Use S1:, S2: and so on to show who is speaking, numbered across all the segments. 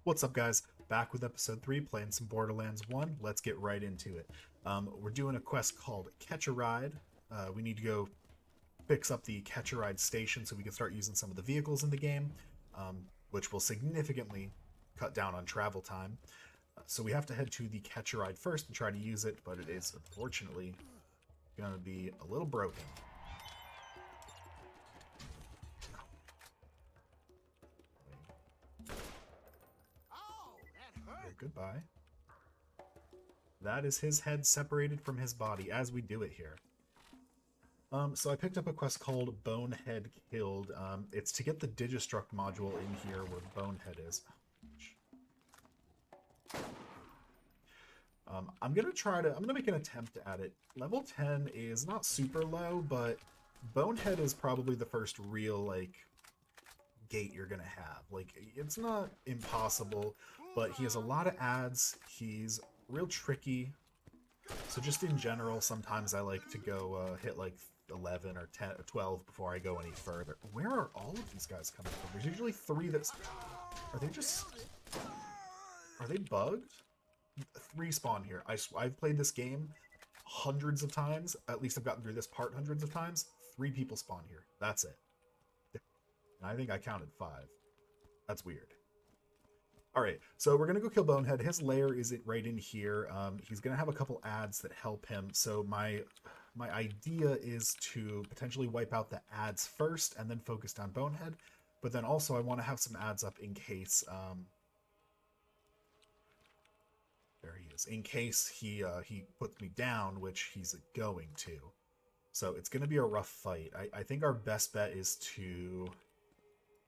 S1: What's up, guys? Back with episode 3, playing some Borderlands 1. Let's get right into it. We're doing a quest called Catch a Ride. We need to go fix up the Catch a Ride station so we can start using some of the vehicles in the game, which will significantly cut down on travel time. So we have to head to the Catch a Ride first and try to use it, but it is unfortunately going to be a little broken. Okay, goodbye. That is his head separated from his body as we do it here. So I picked up a quest called Bonehead Killed. It's to get the Digistruct module in here where Bonehead is. I'm gonna make an attempt at it. Level 10 is not super low, but Bonehead is probably the first real, like, gate you're gonna have. Like, it's not impossible, but he has a lot of ads. He's real tricky. So just in general, sometimes I like to go hit like 11 or 10 or 12 before I go any further. Where are all of these guys coming from? There's usually 3 that's... Are they bugged? 3 spawn here. I've played this game hundreds of times. At least I've gotten through this part hundreds of times. 3 people spawn here. That's it. And I think I counted 5. That's weird. Alright, so we're going to go kill Bonehead. His lair is right in here. He's going to have a couple ads that help him. So my idea is to potentially wipe out the ads first and then focus on Bonehead. But then also I want to have some ads up in case... there he is. In case he puts me down, which he's going to. So it's going to be a rough fight. I think our best bet is to...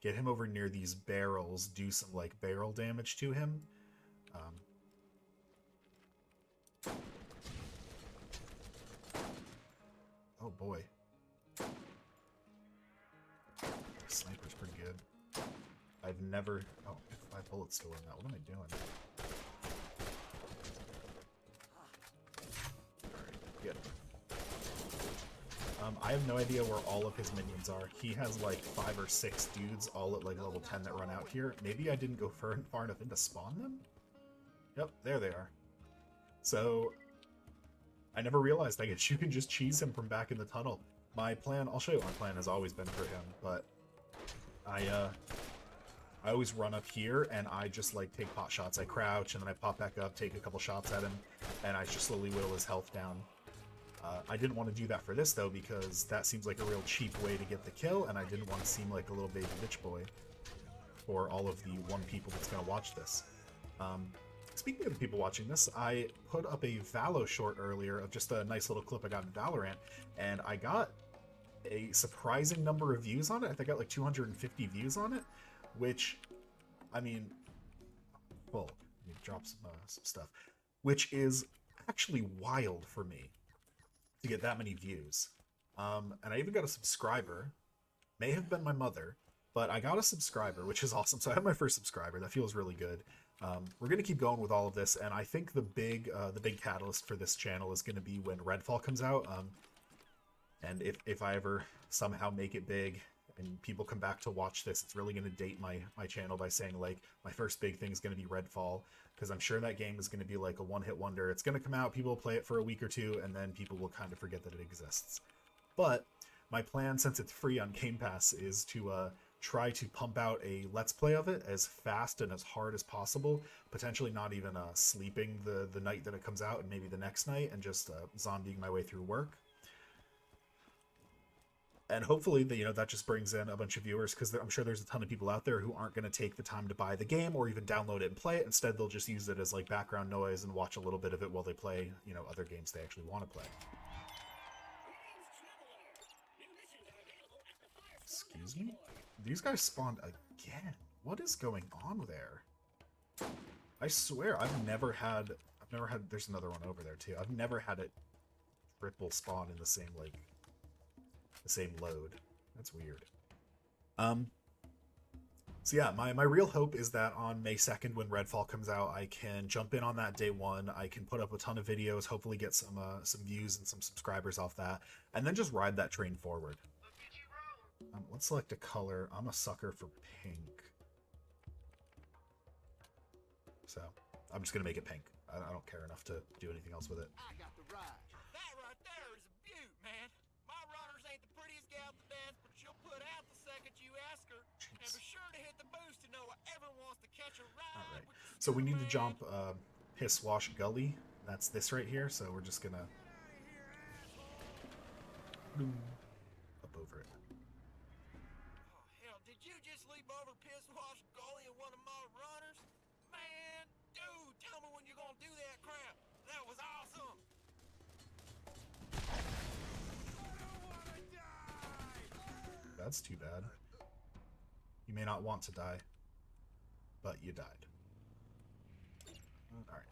S1: get him over near these barrels, do some, like, barrel damage to him. Oh, boy. Sniper's pretty good. I've never... Oh, 5 bullets still in that. What am I doing? Alright, good. I have no idea where all of his minions are. He has like 5 or 6 dudes all at like level 10 that run out here. Maybe I didn't go far enough in to spawn them? Yep, there they are. So, I never realized, I guess you can just cheese him from back in the tunnel. My plan, I'll show you what my plan has always been for him, but I always run up here and I just like take pot shots. I crouch and then I pop back up, take a couple shots at him, and I just slowly whittle his health down. I didn't want to do that for this, though, because that seems like a real cheap way to get the kill, and I didn't want to seem like a little baby bitch boy for all of the 1 people that's going to watch this. Speaking of the people watching this, I put up a Valo short earlier of just a nice little clip I got in Valorant, and I got a surprising number of views on it. I think I got like 250 views on it, which, I mean, well, let me drop some stuff, which is actually wild for me. To get that many views. And I even got a subscriber. May have been my mother, but I got a subscriber, which is awesome. So I have my first subscriber. That feels really good. We're going to keep going with all of this, and I think the big catalyst for this channel is going to be when Redfall comes out. And if I ever somehow make it big and people come back to watch this, it's really going to date my channel by saying, like, my first big thing is going to be Redfall, because I'm sure that game is going to be like a one-hit wonder. It's going to come out, people will play it for a week or 2, and then people will kind of forget that it exists. But my plan, since it's free on Game Pass, is to try to pump out a Let's Play of it as fast and as hard as possible, potentially not even sleeping the night that it comes out and maybe the next night, and just zombieing my way through work. And hopefully, that just brings in a bunch of viewers, because I'm sure there's a ton of people out there who aren't going to take the time to buy the game or even download it and play it. Instead, they'll just use it as like background noise and watch a little bit of it while they play, other games they actually want to play. Excuse me? These guys spawned again. What is going on there? I swear, I've never had, there's another one over there too. I've never had it triple spawn in the same, like, the same load. That's weird. So yeah, my real hope is that on May 2nd, when Redfall comes out, I can jump in on that day 1. I can put up a ton of videos, hopefully get some views and some subscribers off that, and then just ride that train forward. Let's select a color. I'm a sucker for pink. So I'm just gonna make it pink. I don't care enough to do anything else with it.
S2: I got the ride. That right there is a beaut, man. My runners ain't the prettiest gal to dance, but she'll put out the second you ask her.
S1: Jeez.
S2: And be sure to hit the boost to know whoever wants to catch a ride.
S1: All right. So we need to jump Piss Wash Gully. That's this right here. So we're just gonna up over it.
S2: Oh, hell, did you just leap over Piss Wash Gully in one of my runners? Man, dude, tell me when you're gonna do that crap. That was awesome. I don't wanna die.
S1: That's too bad. You may not want to die, but you died. All right.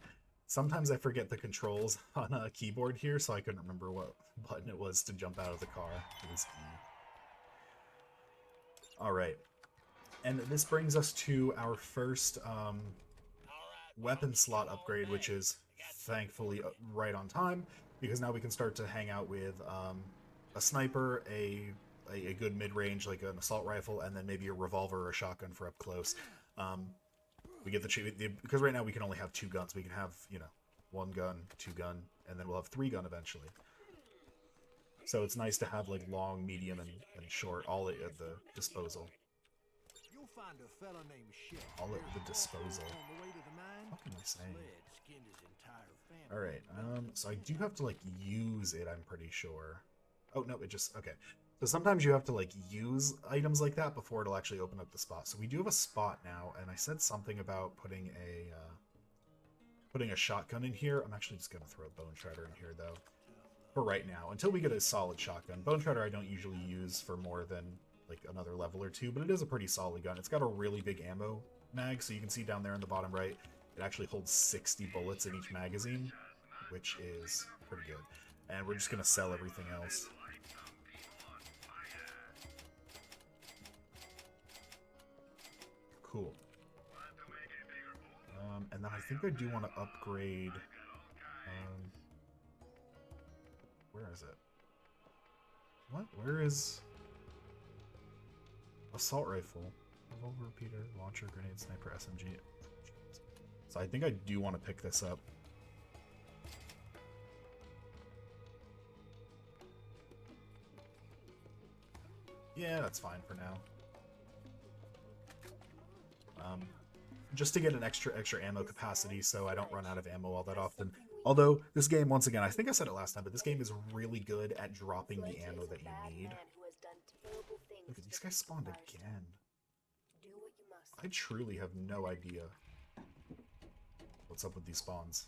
S1: Sometimes I forget the controls on a keyboard here, so I couldn't remember what button it was to jump out of the car. It was E. All right. And this brings us to our first weapon slot upgrade, which is thankfully right on time, because now we can start to hang out with a sniper, a good mid-range like an assault rifle, and then maybe a revolver or a shotgun for up close. We get because right now we can only have 2 guns. We can have, you know, 1 gun, 2 gun, and then we'll have 3 gun eventually. So it's nice to have like long, medium, and short all at the disposal.
S2: You'll find a fella named Shep.
S1: All at the disposal.
S2: On the way to the mine.
S1: What can I say?
S2: Skinned his entire family.
S1: All right. So I do have to like use it. I'm pretty sure. Oh no, it just okay. So sometimes you have to like use items like that before it'll actually open up the spot. So we do have a spot now, and I said something about putting a shotgun in here. I'm actually just gonna throw a bone shredder in here though, for right now, until we get a solid shotgun. Bone shredder I don't usually use for more than like another level or 2, but it is a pretty solid gun. It's got a really big ammo mag, so you can see down there in the bottom right, it actually holds 60 bullets in each magazine, which is pretty good. And we're just gonna sell everything else. Cool. And then I think I do want to upgrade. Where is it? What? Where is assault rifle, revolver, repeater, launcher, grenade, sniper, SMG? So I think I do want to pick this up. Yeah, that's fine for now. Just to get an extra ammo capacity so I don't run out of ammo all that often. Although, this game, once again, I think I said it last time, but this game is really good at dropping the ammo that you need. Look at these guys spawned again. I truly have no idea what's up with these spawns.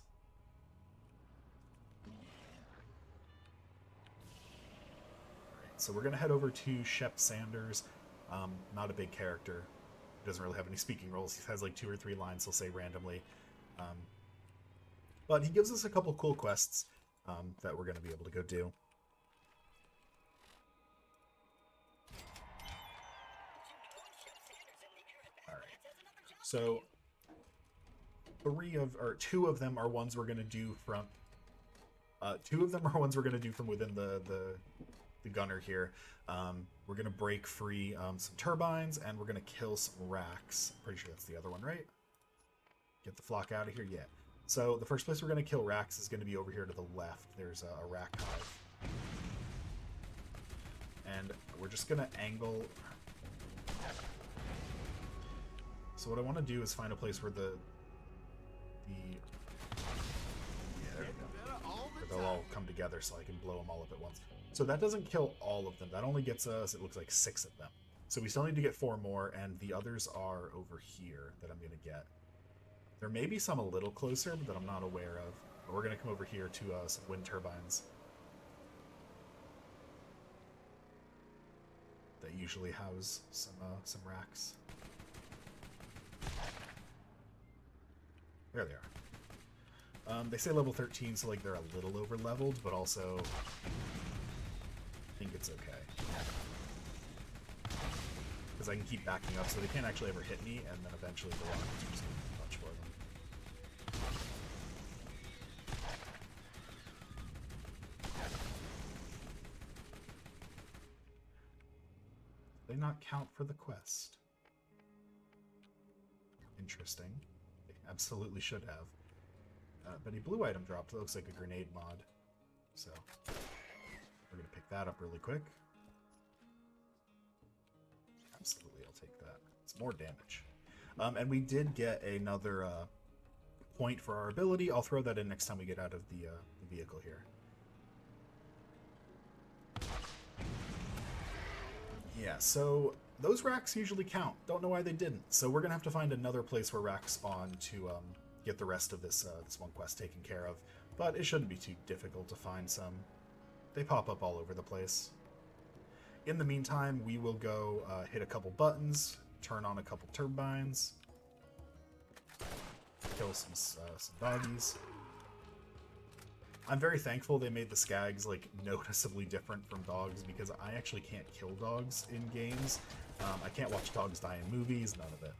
S1: Alright, so we're going to head over to Shep Sanders. Not a big character. Doesn't really have any speaking roles. He has like 2 or 3 lines he'll say randomly. But he gives us a couple cool quests that we're going to be able to go do. Alright. So, 2 of them are ones we're going to do from... 2 of them are ones we're going to do from within the gunner here. We're going to break free some turbines, and we're going to kill some racks. Pretty sure that's the other one, right? Get the flock out of here? Yeah. So the first place we're going to kill racks is going to be over here to the left. There's a rack hive. And we're just going to angle... So what I want to do is find a place where yeah, there we go. Where they'll all come together so I can blow them all up at once. So that doesn't kill all of them. That only gets us, it looks like 6 of them. So we still need to get 4 more, and the others are over here that I'm going to get. There may be some a little closer, but that I'm not aware of. But we're going to come over here to some wind turbines that usually house some racks. There they are. They say level 13, so like they're a little over leveled, but also I think it's okay. Because I can keep backing up, so they can't actually ever hit me, and then eventually the rockets are just going to be much for them. They not count for the quest. Interesting. Absolutely should have. But a blue item dropped. It looks like a grenade mod. So we're going to pick that up really quick. Absolutely, I'll take that. It's more damage. And we did get another point for our ability. I'll throw that in next time we get out of the vehicle here. Yeah, so those racks usually count. Don't know why they didn't. So we're going to have to find another place where racks spawn to get the rest of this one quest taken care of. But it shouldn't be too difficult to find some. They pop up all over the place. In the meantime, we will go hit a couple buttons, turn on a couple turbines, kill some doggies. I'm very thankful they made the skags like noticeably different from dogs, because I actually can't kill dogs in games. I can't watch dogs die in movies, none of it.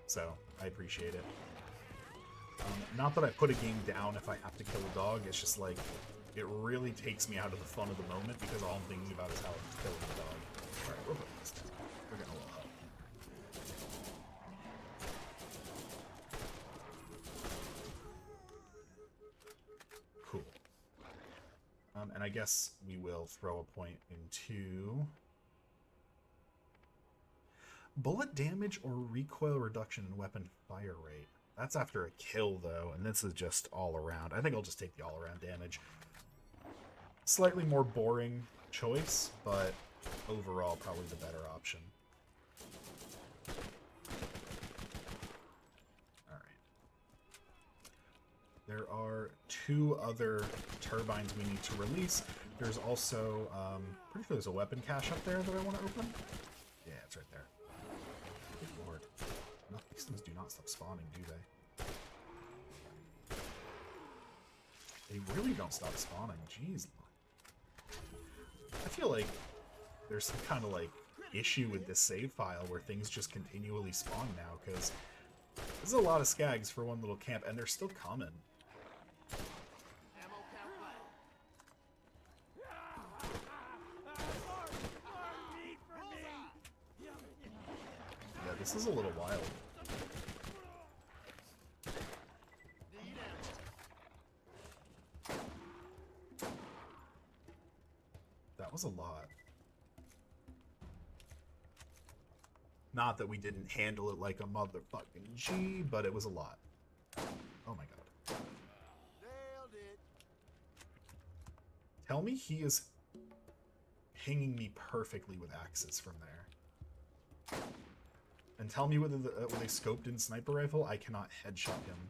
S1: So I appreciate it. Not that I put a game down if I have to kill a dog, it's just like, it really takes me out of the fun of the moment, because all I'm thinking about is how I'm killing the dog. Alright, we're putting this down. We're getting a little help. Cool. And I guess we will throw a point into bullet damage or recoil reduction in weapon fire rate. That's after a kill, though, and this is just all around. I think I'll just take the all-around damage. Slightly more boring choice, but overall probably the better option. Alright. There are 2 other turbines we need to release. There's also, pretty sure there's a weapon cache up there that I want to open. Yeah, it's right there. Good lord. No, these things do not stop spawning, do they? They really don't stop spawning. Jeez. I feel like there's some kind of like issue with this save file where things just continually spawn now, because there's a lot of skags for one little camp, and they're still coming. Yeah, this is a little wild. That was a lot. Not that we didn't handle it like a motherfucking G, but it was a lot. Oh my god.
S2: Nailed it.
S1: Tell me he is pinging me perfectly with axes from there. And tell me whether with a scoped-in sniper rifle, I cannot headshot him.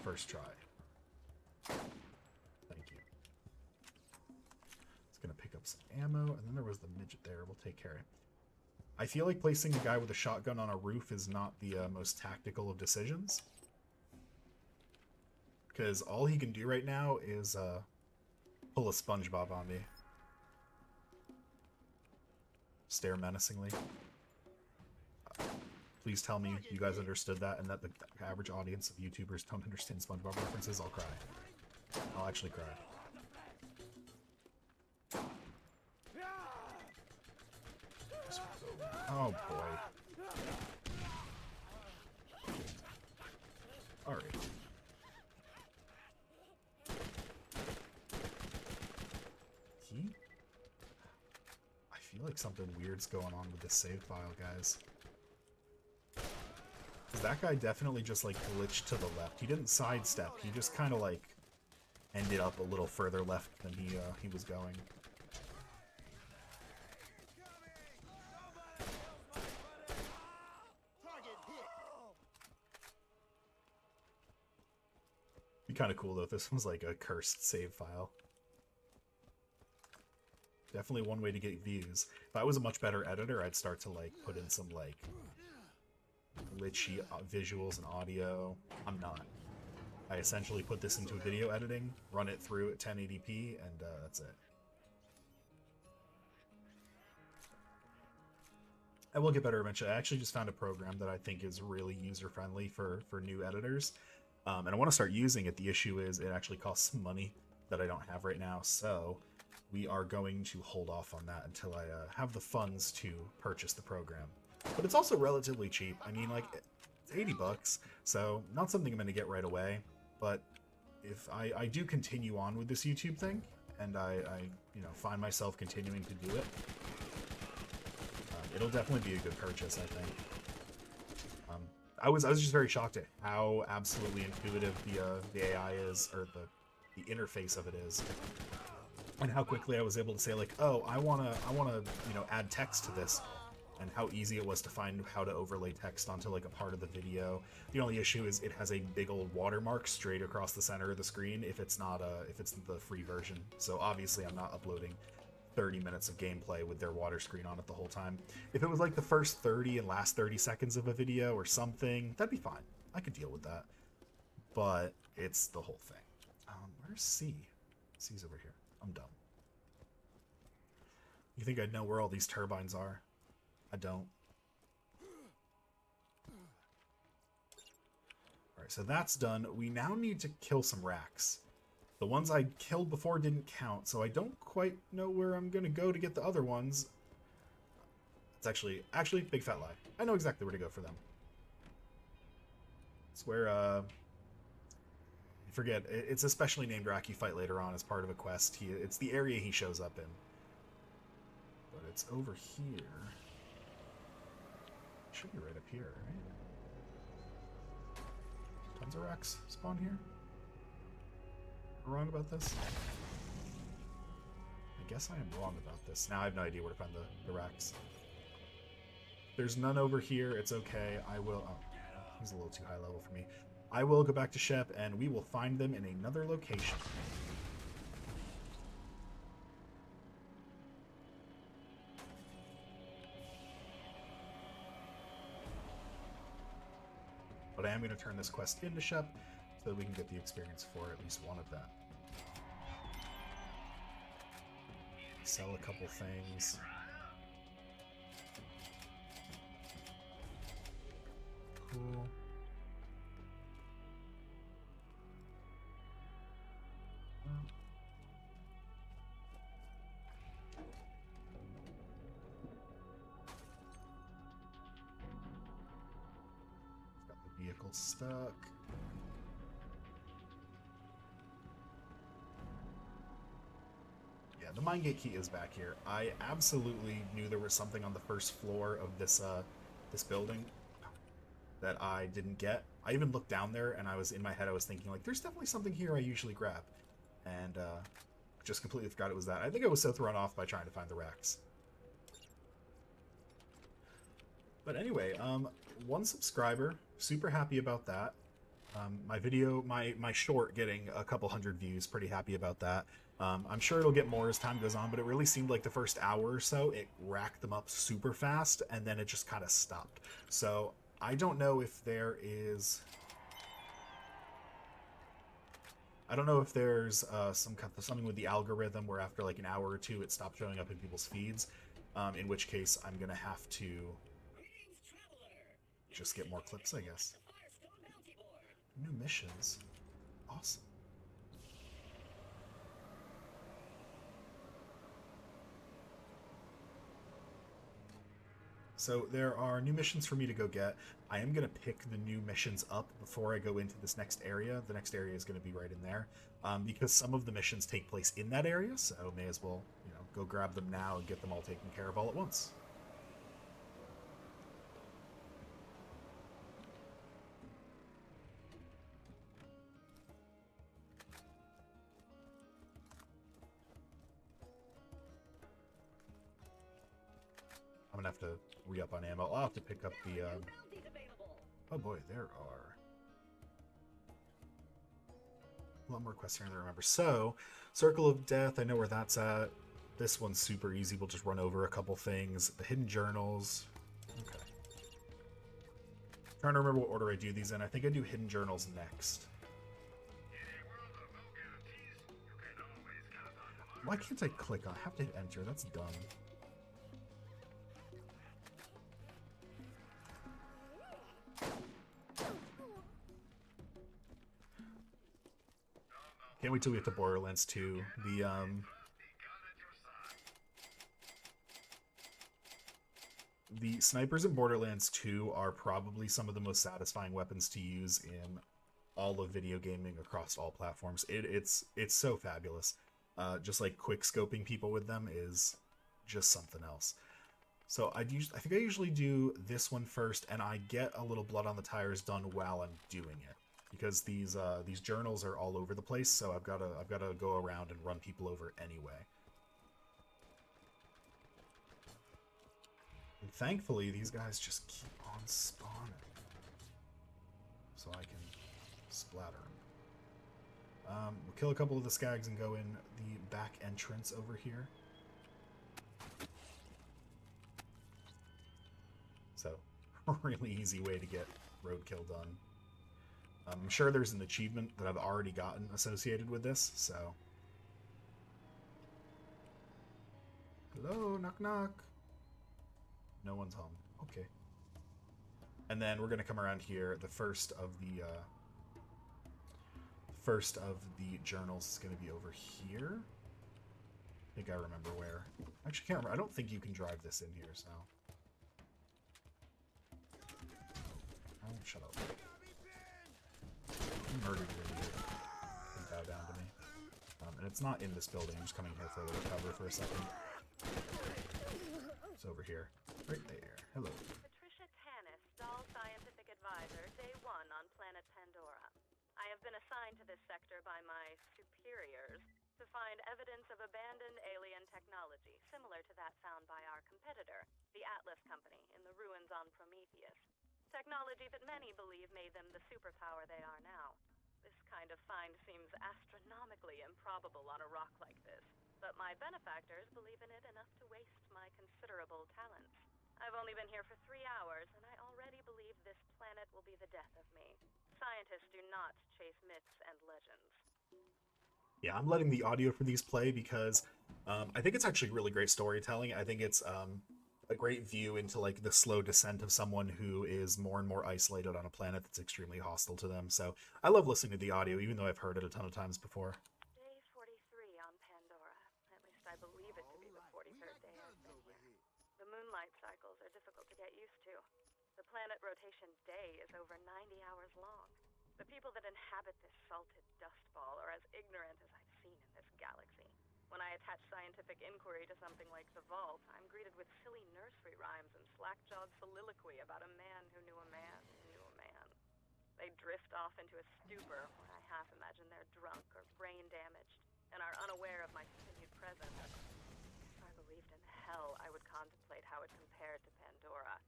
S1: First try. Thank you. It's gonna pick up some ammo, and then there was the midget there. We'll take care of it. I feel like placing a guy with a shotgun on a roof is not the most tactical of decisions. Because all he can do right now is pull a SpongeBob on me. Stare menacingly. Please tell me you guys understood that, and that the average audience of YouTubers don't understand SpongeBob references. I'll cry. I'll actually cry. Oh boy. Alright. I feel like something weird's going on with this save file, guys. Because that guy definitely just, like, glitched to the left. He didn't sidestep. He just kind of, like, ended up a little further left than he was going. Be kind of cool, though, if this was, like, a cursed save file. Definitely one way to get views. If I was a much better editor, I'd start to, like, put in some, like, glitchy visuals and audio. I'm not. I essentially put this into video editing, run it through at 1080p, and that's it. I will get better eventually. I actually just found a program that I think is really user-friendly for new editors. And I want to start using it. The issue is it actually costs some money that I don't have right now, so we are going to hold off on that until I have the funds to purchase the program. But it's also relatively cheap. I mean, like, It's 80 bucks, so not something I'm going to get right away, but if I do continue on with this YouTube thing, and I you know, find myself continuing to do it, it'll definitely be a good purchase, I think. I was just very shocked at how absolutely intuitive the AI is, or the interface of it is, and how quickly I was able to say, like, oh, I wanna you know, add text to this, and how easy it was to find how to overlay text onto like a part of the video. The only issue is it has a big old watermark straight across the center of the screen if it's not if it's the free version. So obviously I'm not uploading 30 minutes of gameplay with their water screen on it the whole time. If it was like the first 30 and last 30 seconds of a video or something, that'd be fine. I could deal with that. But it's the whole thing. Where's C? C's over here. I'm dumb. You think I'd know where all these turbines are? I don't. Alright, so that's done. We now need to kill some Rakks. The ones I killed before didn't count, so I don't quite know where I'm going to go to get the other ones. It's actually, big fat lie. I know exactly where to go for them. It's where, I forget, it's a specially named Rakk you fight later on as part of a quest. It's the area he shows up in. But it's over here. Should be right up here, right? Tons of Rakks spawn here? Am I wrong about this? I guess I am wrong about this. Now I have no idea where to find the Rakks. There's none over here. It's okay. I will... Oh, he's a little too high level for me. I will go back to Shep, and we will find them in another location. But I am going to turn this quest into Shep so that we can get the experience for at least one of them. Sell a couple things. Cool. Got the vehicle stuck. Yeah, the mine gate key is back here. I absolutely knew there was something on the first floor of this this building that I didn't get. I even looked down there, and I was in my head, I was thinking, like, there's definitely something here I usually grab. And just completely forgot it was that. I think I was so thrown off by trying to find the Rakks. But anyway, 1 subscriber. Super happy about that. My video, my short getting a couple hundred views. Pretty happy about that. I'm sure it'll get more as time goes on, but it really seemed like the first hour or so, it racked them up super fast, and then it just kind of stopped. So I don't know if there is... I don't know if there's something with the algorithm where after like an hour or two it stopped showing up in people's feeds, in which case I'm going to have to just get more clips, I guess. New missions. Awesome. So there are new missions for me to go get. I am going to pick the new missions up before I go into this next area. The next area is going to be right in there, because some of the missions take place in that area, so may as well, you know, go grab them now and get them all taken care of all at once. I'm gonna have to re-up on ammo. I'll have to pick up the, Oh boy, there are a lot more quests here than I remember. So, Circle of Death, I know where that's at. This one's super easy. We'll just run over a couple things. The Hidden Journals. Okay. Trying to remember what order I do these in. I think I do Hidden Journals next. Why can't I click on? I have to hit enter. That's dumb. Can't wait till we get to Borderlands 2. the snipers in Borderlands 2 are probably some of the most satisfying weapons to use in all of video gaming across all platforms. It's so fabulous. Just like quick scoping people with them is just something else. So I think I usually do this one first, and I get a little blood on the tires done while I'm doing it, because these journals are all over the place. So I've gotta go around and run people over anyway. And thankfully, these guys just keep on spawning, so I can splatter them. We'll kill a couple of the skags and go in the back entrance over here. So, really easy way to get roadkill done. I'm sure there's an achievement that I've already gotten associated with this, so... Hello, knock knock. No one's home. Okay. And then we're gonna come around here. The first of the journals is gonna be over here. I think I remember where. I actually can't remember. I don't think you can drive this in here, so... Oh, shut up. You murdered your idiot. Bow down to me. And it's not in this building. I'm just coming here for a little cover for a second. It's over here. Right there. Hello.
S3: Patricia Tanis, Dahl Scientific Advisor, Day 1 on planet Pandora. I have been assigned to this sector by my superiors to find evidence of abandoned alien technology, similar to that found by our competitor, the Atlas Company, in the ruins on Prometheus. Technology that many believe made them the superpower they are now. This kind of find seems astronomically improbable on a rock like this, but my benefactors believe in it enough to waste my considerable talents. I've only been here for 3 hours, and I already believe this planet will be the death of me. Scientists do not chase myths and legends.
S1: Yeah, I'm letting the audio for these play because I think it's actually really great storytelling. I think it's a great view into like the slow descent of someone who is more and more isolated on a planet that's extremely hostile to them. So I love listening to the audio, even though I've heard it a ton of times before.
S3: Day 43 on Pandora. At least I believe it to be the 43rd day I've been here. The moonlight cycles are difficult to get used to. The planet rotation day is over 90 hours long. The people that inhabit this salted dust ball are as ignorant as I've seen in this galaxy. When I attach scientific inquiry to something like the vault, I'm greeted with silly nursery rhymes and slack-jawed soliloquy about a man who knew a man who knew a man. They drift off into a stupor where I half imagine they're drunk or brain damaged and are unaware of my continued presence. If I believed in hell, I would contemplate how it compared to Pandora.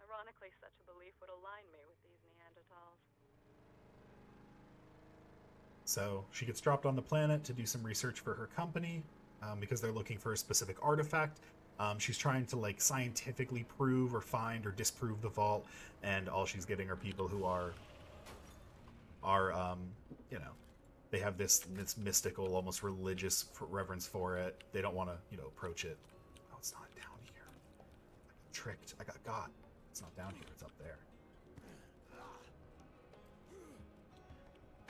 S3: Ironically, such a belief would align me with these Neanderthals.
S1: So she gets dropped on the planet to do some research for her company because they're looking for a specific artifact. She's trying to like scientifically prove or find or disprove the vault, and all she's getting are people who are you know, they have this mystical, almost religious reverence for it. They don't want to, approach it. Oh, it's not down here. I got tricked. I got. It's not down here. It's up there.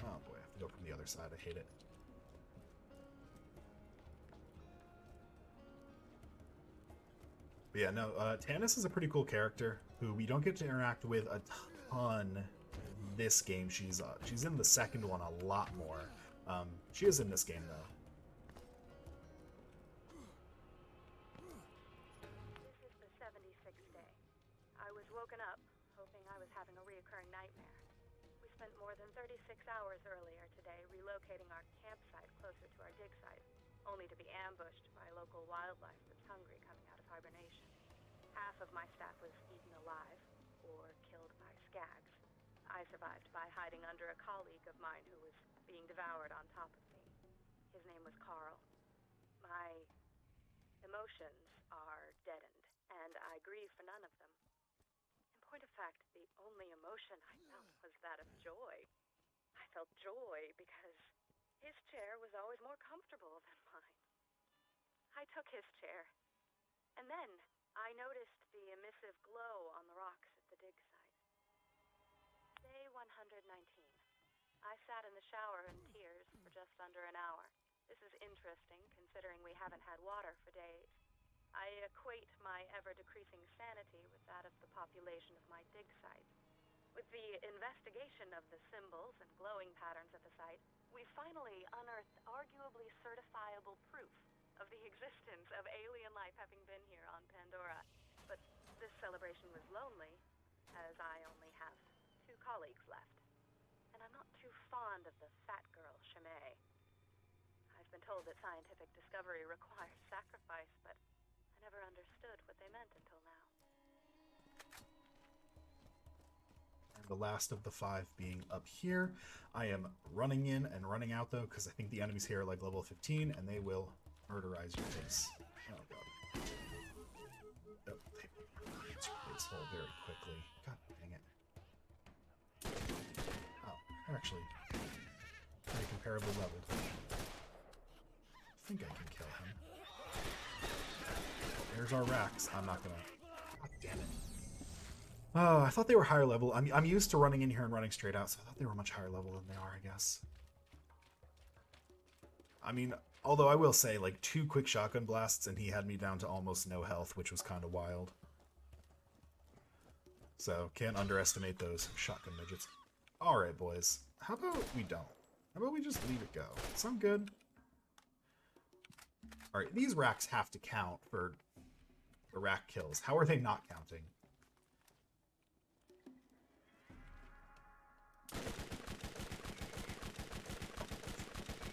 S1: Oh boy, I have to go from the other side. I hate it. But yeah, no, Tanis is a pretty cool character who we don't get to interact with a ton this game. She's in the second one a lot more. She is in this game though.
S3: This is the 76th day. I was woken up, hoping I was having a reoccurring nightmare. We spent more than 36 hours earlier today relocating our campsite closer to our dig site, only to be ambushed by local wildlife that's hungry coming out of hibernation. Half of my staff was eaten alive, or killed by skags. I survived by hiding under a colleague of mine who was being devoured on top of me. His name was Carl. My emotions are deadened, and I grieve for none of them. In point of fact, the only emotion I felt was that of joy. I felt joy because his chair was always more comfortable than mine. I took his chair, and then I noticed the emissive glow on the rocks at the dig site. Day 119. I sat in the shower in tears for just under an hour. This is interesting, considering we haven't had water for days. I equate my ever-decreasing sanity with that of the population of my dig site. With the investigation of the symbols and glowing patterns at the site, we finally unearthed arguably certifiable proof of the existence of alien life having been here on Pandora. But this celebration was lonely, as I only have 2 colleagues left. And I'm not too fond of the fat girl, Chimay. I've been told that scientific discovery requires sacrifice, but I never understood what they meant until now.
S1: And the last of the 5 being up here. I am running in and running out, though, because I think the enemies here are like level 15, and they will murderize your face. Oh, God. Oh, they murderize your face hole very quickly. God dang it. Oh, they're actually pretty comparable level. I think I can kill him. There's our Rakks. I'm not gonna... God damn it. Oh, I thought they were higher level. I'm used to running in here and running straight out, so I thought they were much higher level than they are, I guess. I mean, although I will say, like, 2 quick shotgun blasts and he had me down to almost no health, which was kind of wild. So, can't underestimate those shotgun midgets. Alright, boys. How about we don't? How about we just leave it go? Sound good? Alright, these Rakks have to count for the Rakk kills. How are they not counting?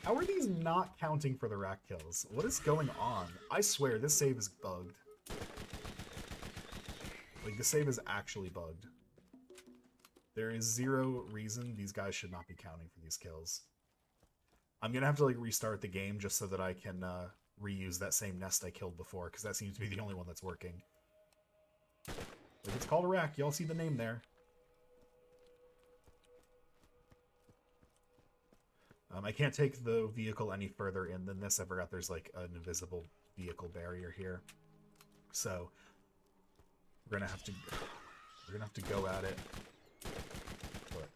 S1: How are these not counting for the Rakk kills? What is going on? I swear, this save is bugged. Like, the save is actually bugged. There is 0 reason these guys should not be counting for these kills. I'm gonna have to, like, restart the game just so that I can, reuse that same nest I killed before, because that seems to be the only one that's working. Like, it's called a Rakk. Y'all see the name there. I can't take the vehicle any further in than this. I forgot there's like an invisible vehicle barrier here. So we're gonna have to go at it. But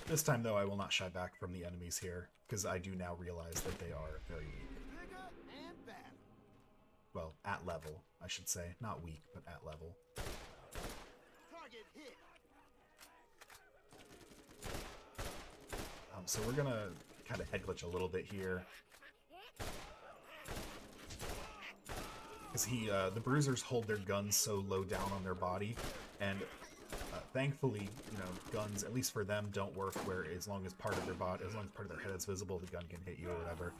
S1: this time though, I will not shy back from the enemies here, because I do now realize that they are very weak. Well, at level, I should say. Not weak, but at level.
S2: Target hit.
S1: So we're gonna kind of head glitch a little bit here. Because the bruisers hold their guns so low down on their body, and thankfully, you know, guns, at least for them, don't work where as long as part of their body, as long as part of their head is visible, the gun can hit you or whatever.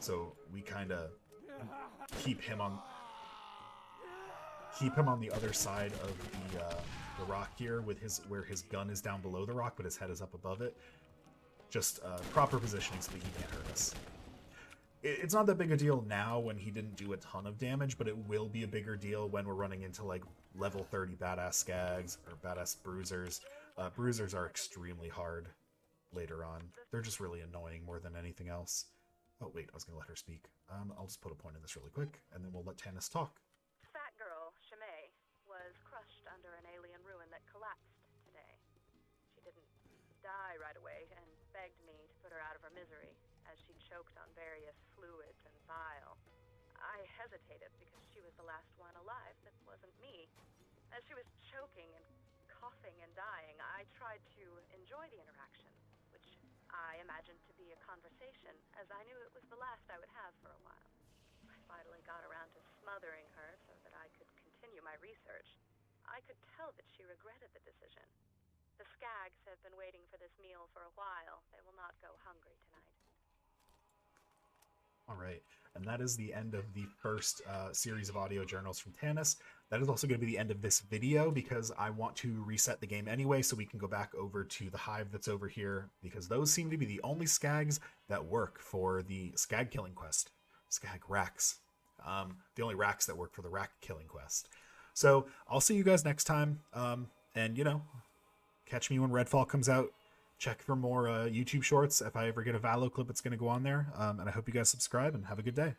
S1: So we kind of keep him on the other side of the rock here, with where his gun is down below the rock, but his head is up above it. Just proper positioning so that he can't hurt us. It's not that big a deal now when he didn't do a ton of damage, but it will be a bigger deal when we're running into like level 30 badass skags or badass bruisers. Bruisers are extremely hard later on. They're just really annoying more than anything else. Oh wait, I was gonna let her speak. I'll just put a point in this really quick, and then we'll let Tannis talk.
S3: Fat girl, Chimay, was crushed under an alien ruin that collapsed today. She didn't die right away and begged me to put her out of her misery as she choked on various fluids and bile. I hesitated because she was the last one alive that wasn't me. As she was choking and coughing and dying, I tried to enjoy the interaction, which I imagined to be a conversation, as I knew it was the last I would have for a while. I finally got around to smothering her so that I could continue my research. I could tell that she regretted the decision. The skags have been waiting for this meal for a while. They will not go hungry tonight.
S1: All right, and that is the end of the first series of audio journals from Tannis. That is also going to be the end of this video, because I want to reset the game anyway, so we can go back over to the hive that's over here, because those seem to be the only skags that work for the skag killing quest. Skag Rakks. The only Rakks that work for the Rakk killing quest. So I'll see you guys next time, and you know, catch me when Redfall comes out. Check for more YouTube shorts. If I ever get a Valo clip, it's going to go on there. And I hope you guys subscribe and have a good day.